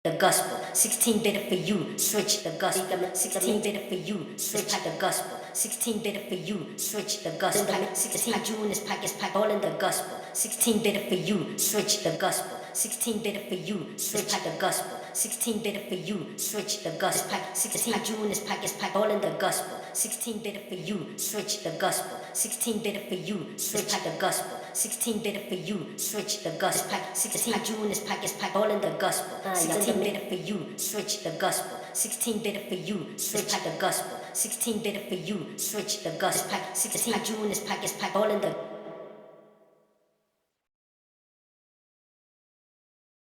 the gospel. 16 bitter for you, switch the gospel. 16 bitter for you, switch the gospel. 16 bitter for you, switch the gospel. 16 June is pack all in the gospel. 16 bitter for you, switch the gospel. 16 bitter for you, switch the gospel. 16 bitter for you, switch the gospel. 16 June is pack all in the gospel. 16 bitter for you, switch the gospel. 16 bitter for you, switch the gospel. 16 bitter for you, switch the gospel. 16 June is pack all in the gospel. 16 bitter for you, switch the gospel. 16 bitter for you, switch the gospel. 16 bitter for you, switch the gospel. 16 June is pack all in the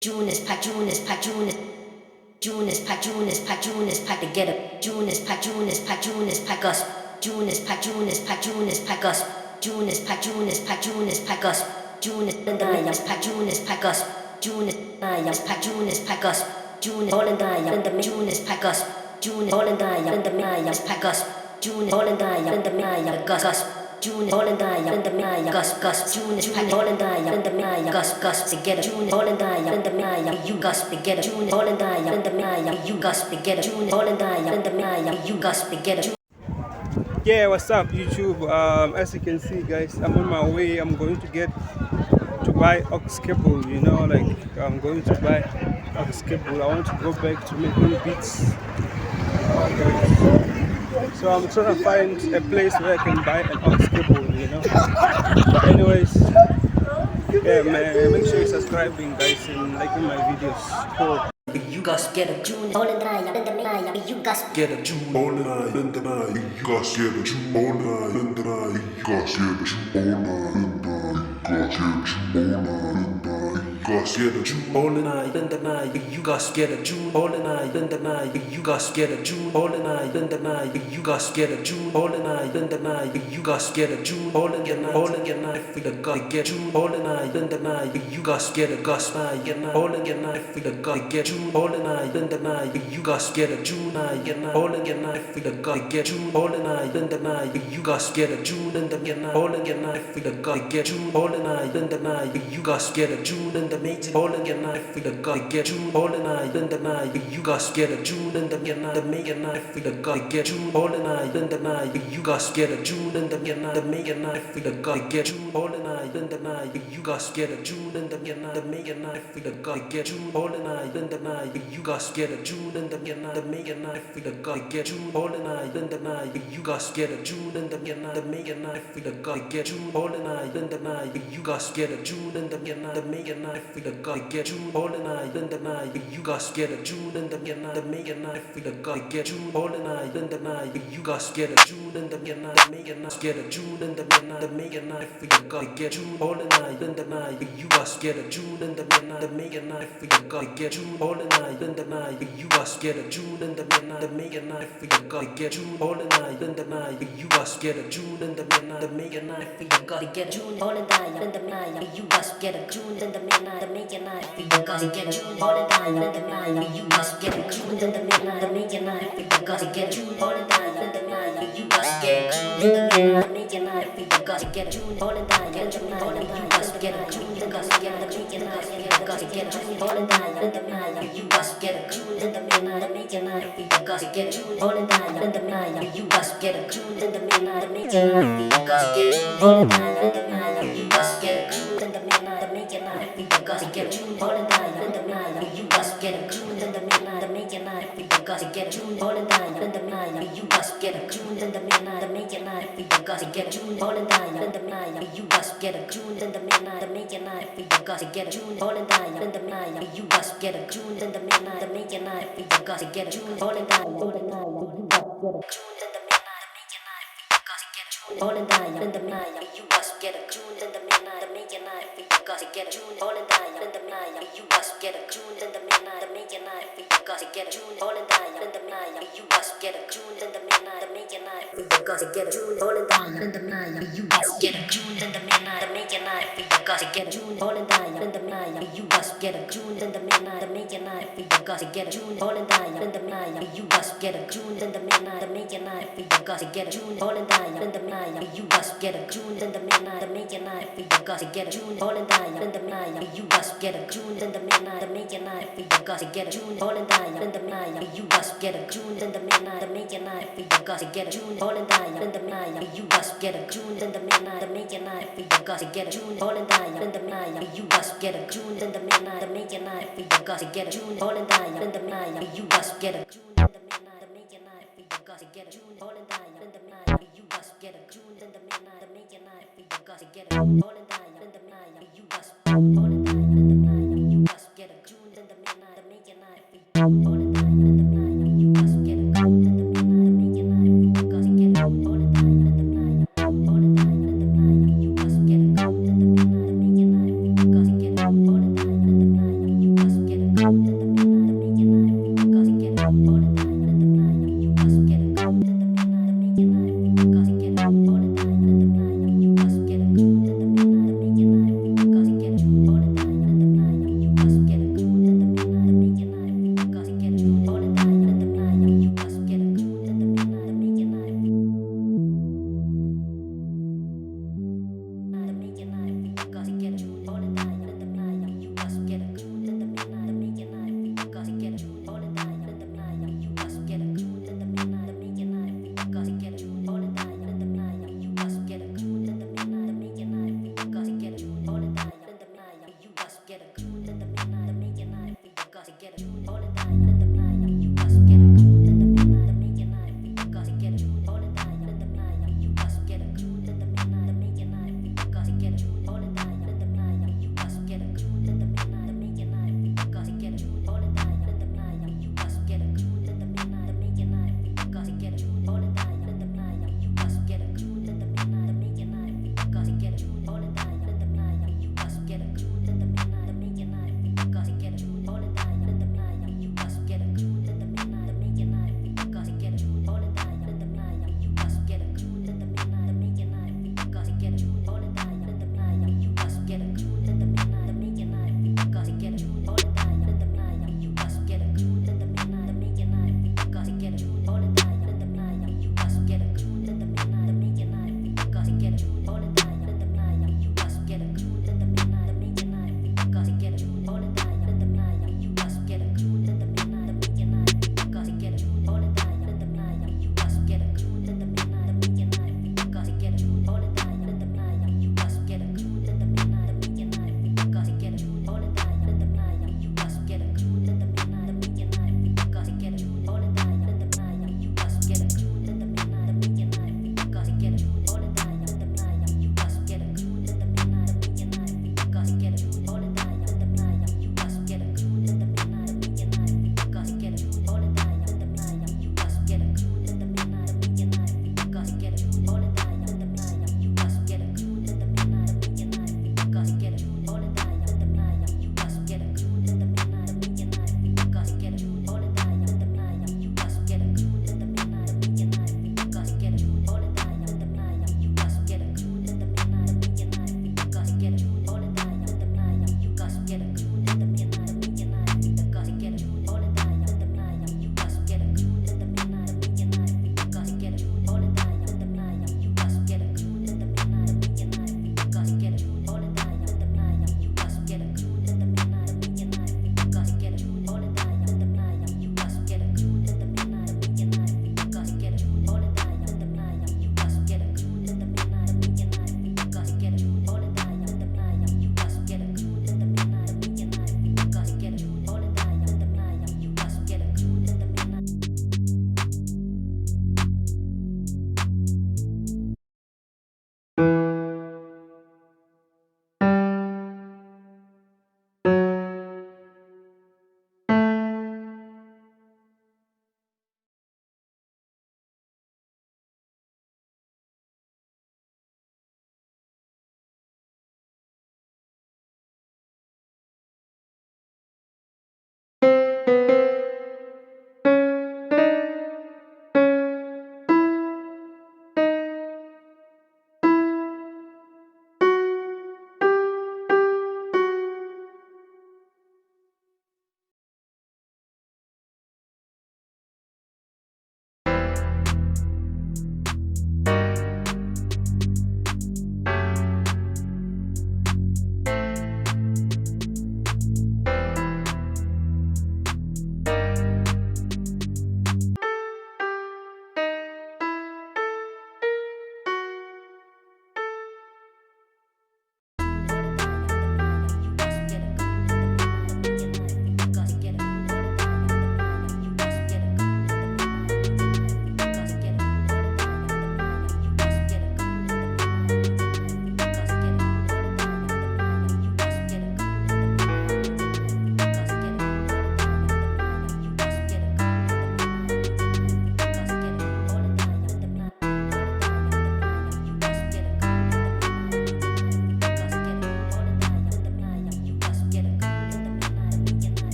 June is pack together. June is pack us. June is pack us. June is pack us. June is pack us. June is pack us. June is all in the June is pack us. June is all in the pack us. June is all in the gus. June is all in the gus. June is all in the gus together. June is all in the you gus together. June is all in the you gus together. June is all in the you gus together. Yeah, what's up YouTube? As you can see guys, I'm on my way. I'm going to buy ox cable, like I'm going to buy ox cable. I want to go back to making beats. So I'm trying to find a place where I can buy an ox cable, But anyways, yeah man, make sure you're subscribing guys and liking my videos. Cool. You got get a June all in the you got get a June all in the you got get a June all in the you got get a June all in the you got get a June all in the you got get a June all in the you got get a June all in the you got get a June all in the you got get a June all in the night for the God get June all in the you got get a gus all in the night for the God get June all in the you got get a June all in the night for the God get June all in the you got get a June in the all in the night for the God get June all in the you got get a June in the major all in the night for the God get June all in the you got get a June in the mega night for the God get June all in the you got get a June in the mega night for the God get June all in the you got get a June in the mega night for the God get June all in the you got get a June in the mega night for the God get June all in the you got get a June in the mega night for the God get June all in the you got get a June in the mega night for the God get June all in the you got get a June in the mega night for the God get June all in the you got get a June in the mega night get a June in the mega night for the God get June all in the you got get a June in the mega night for the God get June all in the you got get a June in the mega night for the God get June all in the you got get a June in the mega night for the God get June all in the you got get a June in the mega night for the God get June all in the you got get a June in the mega night for the God get June all in the you got get a June in the mega night for the God get June all in the you got get a June you got get a June get a June all in the you got get a June in the mega night for the God get June all in the you got get a June in the mega night for the God get June all in the you got get a June in the mega night for the God get June all in the you got get a June in the mega night for the God get June all in the you got get a June in the mega night for the God get June all in the you got get a June in the mega night for the God get June all in the you got get a June in the mega night for the God get June all in the you got get a June in the mega night for the God get June all in the you got get a June in the mega night for the God get June all in the you got get a June in the mega night for the God get June all in the you got get a June in the mega night for the God get June all in the you got get a June in the mega night for the God get June all in the you got get a June in the mega night for the God get June all in the you got get a June in the mega night for the God get June all in the you got get a June in the mega night for the God get June all in the you got get a June in the midnight, the midnight, for you got to get a June, all in die, in the midnight, you got to get a June, in the midnight, the midnight, for you got to get a June, all in die, in the midnight, you got to get a June, in the midnight, the midnight, for you got to get a June, all in die, in the midnight, you got to get a June, in the midnight, the midnight, for you got to get a June, all in die, in the midnight, you got to get a June, in the midnight, the midnight, for you got to get a June, all in die, in the midnight, you got to get a June, in the midnight, the midnight, for you got to get a June, all in die, in the midnight, you got to all in die, in the midnight, you got to get a June, in the midnight, the midnight, for you all